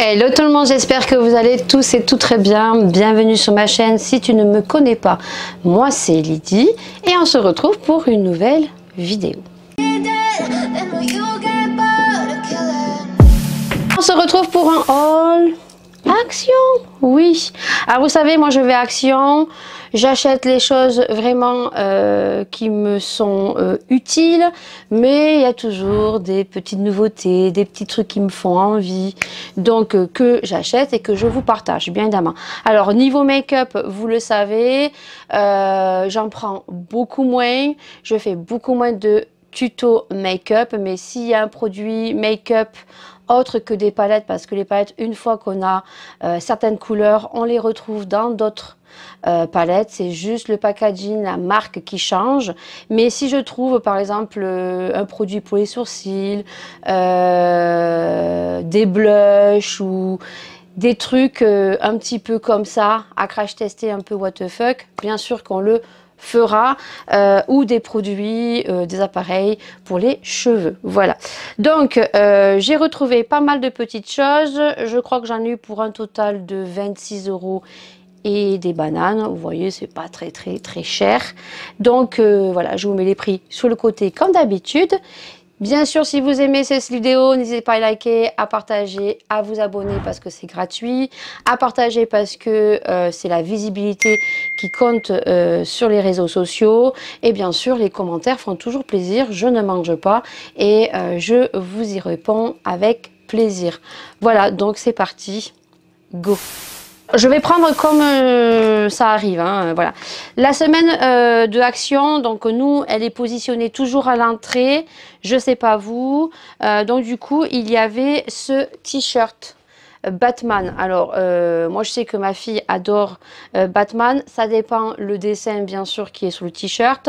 Hello tout le monde, j'espère que vous allez tous et tout très bien. Bienvenue sur ma chaîne. Si tu ne me connais pas, moi c'est Lydie et on se retrouve pour une nouvelle vidéo. On se retrouve pour un haul Action. Oui, alors vous savez, moi je vais à Action, j'achète les choses vraiment qui me sont utiles, mais il y a toujours des petites nouveautés, des petits trucs qui me font envie, donc que j'achète et que je vous partage, bien évidemment. Alors niveau make-up, vous le savez, j'en prends beaucoup moins, je fais beaucoup moins de tuto make-up, mais s'il y a un produit make-up autre que des palettes, parce que les palettes, une fois qu'on a certaines couleurs, on les retrouve dans d'autres palettes, c'est juste le packaging, la marque qui change. Mais si je trouve par exemple un produit pour les sourcils, des blushs ou des trucs un petit peu comme ça, à crash tester un peu what the fuck, bien sûr qu'on le fera, ou des produits, des appareils pour les cheveux. Voilà, donc j'ai retrouvé pas mal de petites choses. Je crois que j'en ai eu pour un total de 26 € et des bananes. Vous voyez, c'est pas très cher. Donc voilà, je vous mets les prix sur le côté comme d'habitude. Bien sûr, si vous aimez cette vidéo, n'hésitez pas à liker, à partager, à vous abonner parce que c'est gratuit, à partager parce que c'est la visibilité qui compte sur les réseaux sociaux. Et bien sûr, les commentaires font toujours plaisir, je ne mange pas et je vous y réponds avec plaisir. Voilà, donc c'est parti, go! Je vais prendre comme ça arrive, hein, voilà. La semaine de Action, donc nous, elle est positionnée toujours à l'entrée. Je sais pas vous. Donc du coup, il y avait ce t-shirt Batman. Alors, moi je sais que ma fille adore Batman. Ça dépend le dessin bien sûr qui est sur le t-shirt.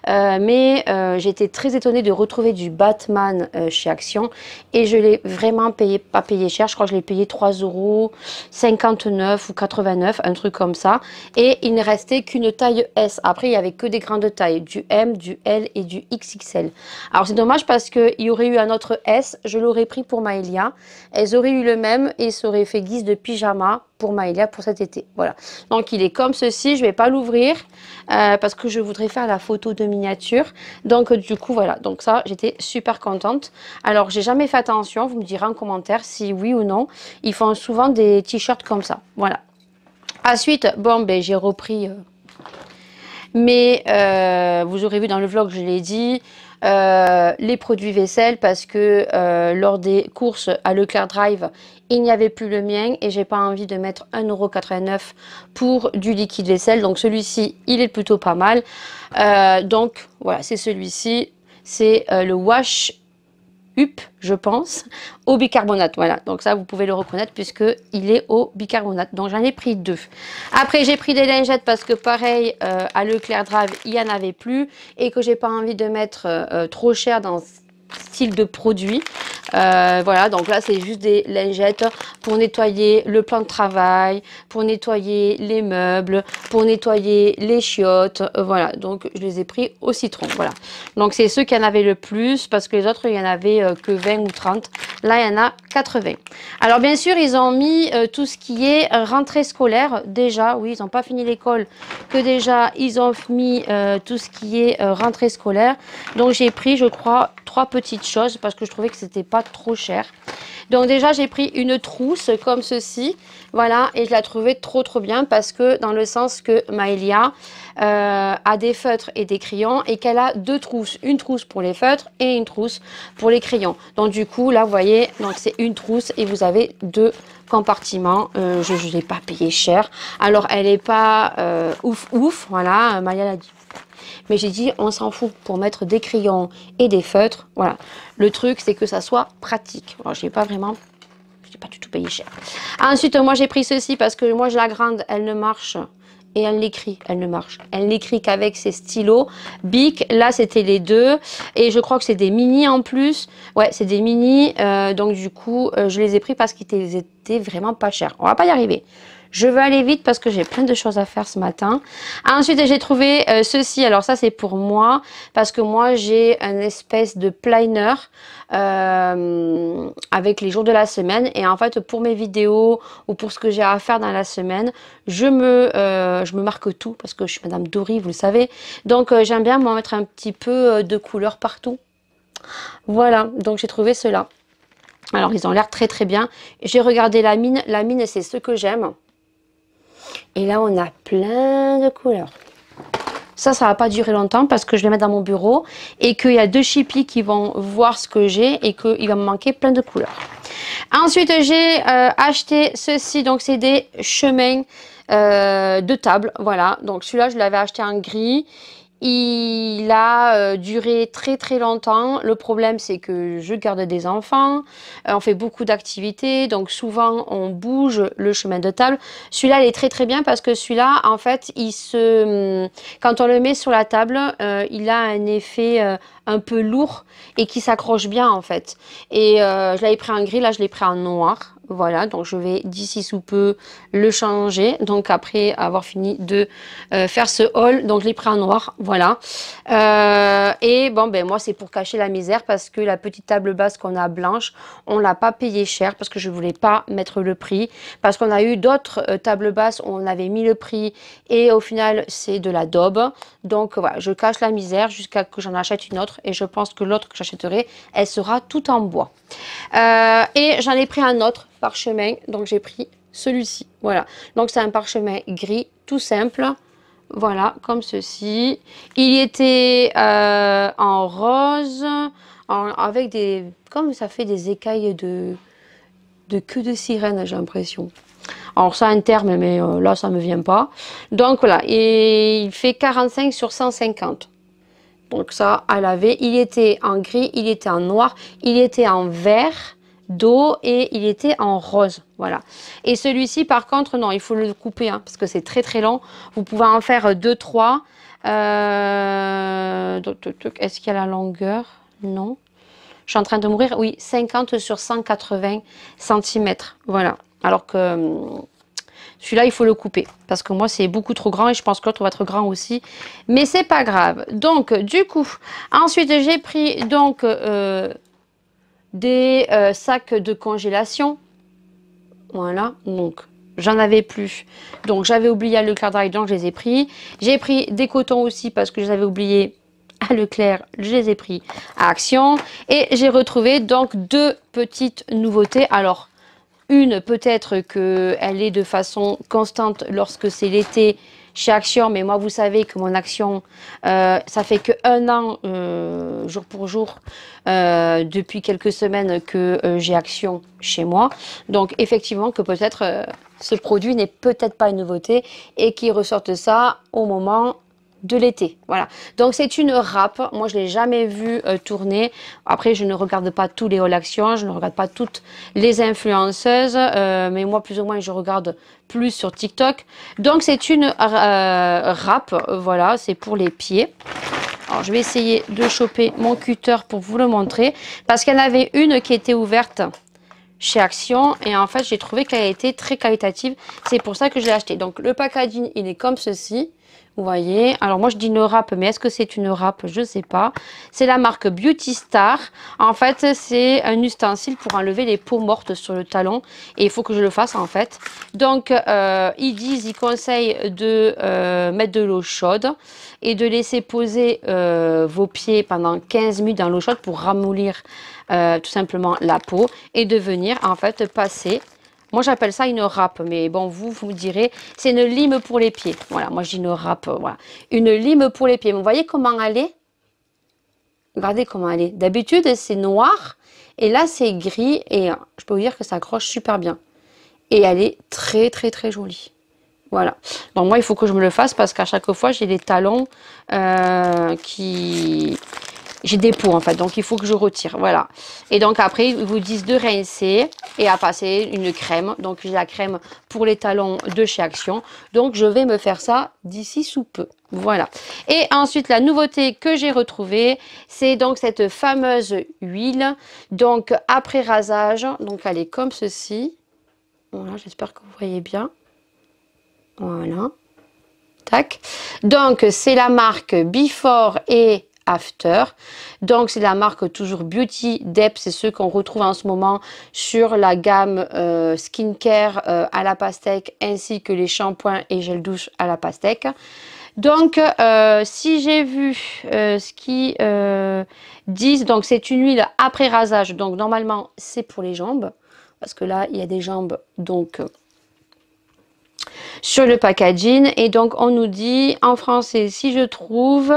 Mais j'ai été très étonnée de retrouver du Batman chez Action. Et je l'ai vraiment payé, pas payé cher. Je crois que je l'ai payé 3,59 € ou 89, un truc comme ça. Et il ne restait qu'une taille S. Après, il n'y avait que des grandes tailles. Du M, du L et du XXL. Alors c'est dommage parce qu'il y aurait eu un autre S. Je l'aurais pris pour Maëlia. Elles auraient eu le même et ça aurait fait guise de pyjama pour Maëlia pour cet été. Voilà, donc il est comme ceci. Je vais pas l'ouvrir parce que je voudrais faire la photo de miniature. Donc du coup voilà, donc ça j'étais super contente. Alors j'ai jamais fait attention, vous me direz en commentaire si oui ou non ils font souvent des t-shirts comme ça. Voilà, ensuite bon ben j'ai repris mais vous aurez vu dans le vlog, je l'ai dit, les produits vaisselle parce que lors des courses à Leclerc Drive, il n'y avait plus le mien et j'ai pas envie de mettre 1,89 € pour du liquide vaisselle. Donc celui-ci, il est plutôt pas mal. Donc voilà, c'est celui-ci. C'est le Wash Up, je pense, au bicarbonate. Voilà, donc ça vous pouvez le reconnaître puisque il est au bicarbonate. Donc j'en ai pris deux. Après j'ai pris des lingettes parce que pareil à Leclerc Drive il y en avait plus et que j'ai pas envie de mettre trop cher dans ce style de produit. Voilà, donc là c'est juste des lingettes pour nettoyer le plan de travail, pour nettoyer les meubles, pour nettoyer les chiottes. Voilà, donc je les ai pris au citron. Voilà, donc c'est ceux qui en avaient le plus parce que les autres il y en avait que 20 ou 30. Là il y en a 80. Alors bien sûr ils ont mis tout ce qui est rentrée scolaire. Déjà, oui, ils n'ont pas fini l'école que déjà ils ont mis tout ce qui est rentrée scolaire. Donc j'ai pris, je crois, 3 petites choses parce que je trouvais que c'était pas trop cher. Donc déjà j'ai pris une trousse comme ceci, voilà, et je la trouvais trop bien parce que dans le sens que Maëlia a des feutres et des crayons et qu'elle a deux trousses, une trousse pour les feutres et une trousse pour les crayons. Donc du coup là vous voyez, donc c'est une trousse et vous avez deux compartiments. Je ne l'ai pas payé cher, alors elle est pas ouf, voilà, Maëlia l'a dit. Mais j'ai dit, on s'en fout pour mettre des crayons et des feutres. Voilà. Le truc, c'est que ça soit pratique. Alors, j'ai pas du tout payé cher. Ensuite, moi, j'ai pris ceci parce que moi, je la grande, elle ne marche. Et elle l'écrit, elle ne marche. Elle n'écrit qu'avec ses stylos Bic. Là, c'était les deux. Et je crois que c'est des mini en plus. Ouais, c'est des mini. Donc, du coup, je les ai pris parce qu'ils étaient était vraiment pas cher. On va pas y arriver. Je veux aller vite parce que j'ai plein de choses à faire ce matin. Ensuite, j'ai trouvé ceci. Alors ça, c'est pour moi parce que moi, j'ai un espèce de planner avec les jours de la semaine. Et en fait, pour mes vidéos ou pour ce que j'ai à faire dans la semaine, je me marque tout parce que je suis Madame Dory, vous le savez. Donc, j'aime bien m'en mettre un petit peu de couleur partout. Voilà, donc j'ai trouvé cela. Alors, ils ont l'air très très bien. J'ai regardé la mine. La mine, c'est ce que j'aime. Et là, on a plein de couleurs. Ça va pas durer longtemps parce que je vais mettre dans mon bureau et qu'il y a 2 chippies qui vont voir ce que j'ai et qu'il va me manquer plein de couleurs. Ensuite, j'ai acheté ceci. Donc, c'est des chemins de table. Voilà. Donc, celui-là, je l'avais acheté en gris. Il a duré très très longtemps. Le problème, c'est que je garde des enfants. On fait beaucoup d'activités. Donc, souvent, on bouge le chemin de table. Celui-là, il est très très bien parce que celui-là, en fait, quand on le met sur la table, il a un effet un peu lourd et qui s'accroche bien, en fait. Et je l'avais pris en gris. Là, je l'ai pris en noir. Voilà, donc je vais d'ici sous peu le changer. Donc après avoir fini de faire ce haul, donc je l'ai pris en noir, voilà. Et bon, ben moi c'est pour cacher la misère parce que la petite table basse qu'on a blanche, on l'a pas payé cher parce que je voulais pas mettre le prix. Parce qu'on a eu d'autres tables basses où on avait mis le prix et au final c'est de la daube. Donc voilà, je cache la misère jusqu'à que j'en achète une autre et je pense que l'autre que j'achèterai, elle sera tout en bois. Et j'en ai pris un autre parchemin, donc j'ai pris celui-ci, voilà. Donc c'est un parchemin gris, tout simple, voilà, comme ceci. Il était en rose, avec des, comme ça fait des écailles de queue de sirène, j'ai l'impression. Alors ça un terme, mais là ça me vient pas. Donc voilà, et il fait 45 sur 150. Donc ça à laver. Il était en gris, il était en noir, il était en vert d'eau et il était en rose. Voilà. Et celui-ci par contre, non, il faut le couper hein, parce que c'est très très long. Vous pouvez en faire 2-3. Est-ce qu'il y a la longueur? Non. Je suis en train de mourir. Oui, 50 sur 180 cm. Voilà. Alors que celui-là, il faut le couper parce que moi, c'est beaucoup trop grand et je pense que l'autre va être grand aussi. Mais c'est pas grave. Donc, du coup, ensuite, j'ai pris donc des sacs de congélation. Voilà. Donc, j'en avais plus. Donc, j'avais oublié à Leclerc Dry, donc je les ai pris. J'ai pris des cotons aussi parce que je les avais oubliés à Leclerc. Je les ai pris à Action. Et j'ai retrouvé donc 2 petites nouveautés. Alors, une, peut-être qu'elle est de façon constante lorsque c'est l'été chez Action, mais moi, vous savez que mon Action, ça fait que 1 an, jour pour jour, depuis quelques semaines que j'ai Action chez moi. Donc, effectivement, que peut-être ce produit n'est peut-être pas une nouveauté et qu'ils ressortent ça au moment de l'été. Voilà. Donc, c'est une râpe. Moi, je ne l'ai jamais vue tourner. Après, je ne regarde pas tous les hauls Action. Je ne regarde pas toutes les influenceuses. Mais moi, plus ou moins, je regarde plus sur TikTok. Donc, c'est une râpe. Voilà. C'est pour les pieds. Alors, je vais essayer de choper mon cutter pour vous le montrer. Parce qu'il y en avait une qui était ouverte chez Action. Et en fait, j'ai trouvé qu'elle était très qualitative. C'est pour ça que je l'ai acheté. Donc, le packaging, il est comme ceci. Vous voyez, alors moi je dis une râpe, mais est-ce que c'est une râpe? Je ne sais pas. C'est la marque Beauty Star. En fait, c'est un ustensile pour enlever les peaux mortes sur le talon. Et il faut que je le fasse en fait. Donc, ils conseillent de mettre de l'eau chaude et de laisser poser vos pieds pendant 15 minutes dans l'eau chaude pour ramollir tout simplement la peau et de venir en fait passer. Moi, j'appelle ça une râpe, mais bon, vous me direz, c'est une lime pour les pieds. Voilà, moi, je dis une râpe, voilà. Une lime pour les pieds. Vous voyez comment elle est? Regardez comment elle est. D'habitude, c'est noir, et là, c'est gris, et je peux vous dire que ça accroche super bien. Et elle est très, très, très jolie. Voilà. Donc, moi, il faut que je me le fasse, parce qu'à chaque fois, j'ai des talons J'ai des peaux en fait, donc il faut que je retire, voilà. Et donc après, ils vous disent de rincer et à passer une crème. Donc j'ai la crème pour les talons de chez Action. Donc je vais me faire ça d'ici sous peu, voilà. Et ensuite, la nouveauté que j'ai retrouvée, c'est donc cette fameuse huile. Donc après rasage, donc elle est comme ceci. Voilà, j'espère que vous voyez bien. Voilà. Tac. Donc, c'est la marque Before et After. Donc, c'est la marque toujours Beauty Dep. C'est ceux qu'on retrouve en ce moment sur la gamme skincare à la pastèque, ainsi que les shampoings et gel douche à la pastèque. Donc, si j'ai vu ce qu'ils disent, donc c'est une huile après rasage. Donc, normalement, c'est pour les jambes. Parce que là, il y a des jambes, donc... sur le packaging. Et donc on nous dit en français, si je trouve,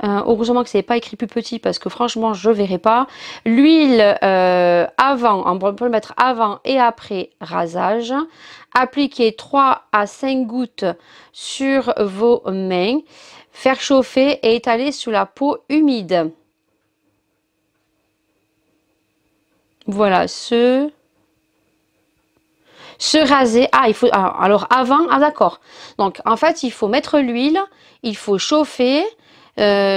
heureusement que c'est pas écrit plus petit parce que franchement je verrai pas, l'huile avant, on peut le mettre avant et après rasage, appliquer 3 à 5 gouttes sur vos mains, faire chauffer et étaler sous la peau humide. Voilà, se raser. Ah, il faut. Alors avant, ah d'accord. Donc en fait, il faut mettre l'huile, il faut chauffer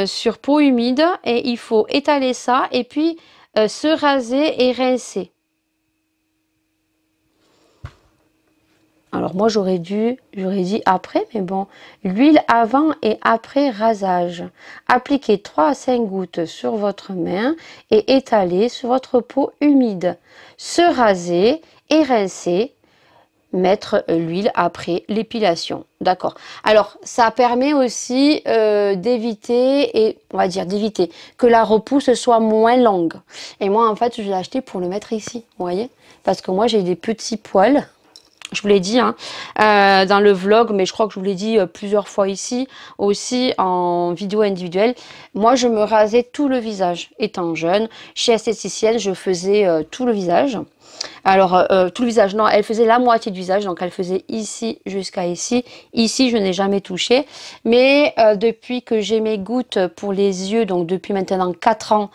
sur peau humide et il faut étaler ça et puis se raser et rincer. Alors moi j'aurais dit après, mais bon, l'huile avant et après rasage. Appliquez 3 à 5 gouttes sur votre main et étalez sur votre peau humide. Se raser et rincer. Mettre l'huile après l'épilation. D'accord. Alors, ça permet aussi d'éviter, et on va dire d'éviter, que la repousse soit moins longue. Et moi, en fait, je l'ai acheté pour le mettre ici, vous voyez. Parce que moi, j'ai des petits poils. Je vous l'ai dit hein, dans le vlog, mais je crois que je vous l'ai dit plusieurs fois ici, aussi en vidéo individuelle. Moi, je me rasais tout le visage. Étant jeune, chez esthéticienne, je faisais tout le visage. Alors, tout le visage, non, elle faisait la moitié du visage, donc elle faisait ici jusqu'à ici. Ici, je n'ai jamais touché. Mais depuis que j'ai mes gouttes pour les yeux, donc depuis maintenant 4 ans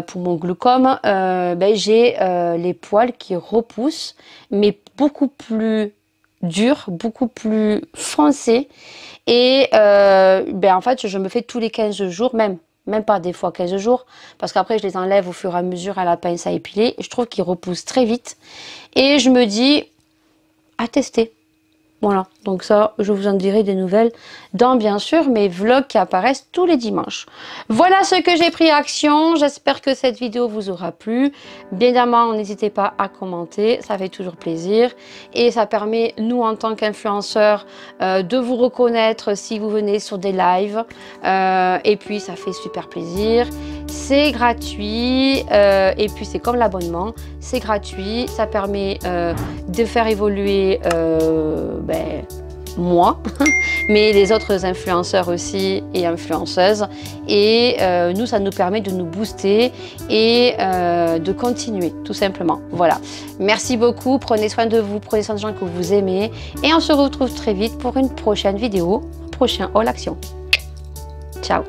pour mon glaucome, ben, j'ai les poils qui repoussent, mais beaucoup plus durs, beaucoup plus foncés. Et ben, en fait, je me fais tous les 15 jours, même pas des fois 15 jours, parce qu'après je les enlève au fur et à mesure à la pince à épiler. Je trouve qu'ils repoussent très vite. Et je me dis, à tester. Voilà, donc ça, je vous en dirai des nouvelles dans, bien sûr, mes vlogs qui apparaissent tous les dimanches. Voilà ce que j'ai pris action. J'espère que cette vidéo vous aura plu. Bien évidemment, n'hésitez pas à commenter, ça fait toujours plaisir. Et ça permet, nous, en tant qu'influenceurs, de vous reconnaître si vous venez sur des lives. Et puis, ça fait super plaisir. C'est gratuit. Et puis, c'est comme l'abonnement. C'est gratuit. Ça permet de faire évoluer... moi, mais les autres influenceurs aussi et influenceuses. Et nous, ça nous permet de nous booster et de continuer, tout simplement. Voilà. Merci beaucoup. Prenez soin de vous, prenez soin des gens que vous aimez. Et on se retrouve très vite pour une prochaine vidéo, prochain haul action. Ciao.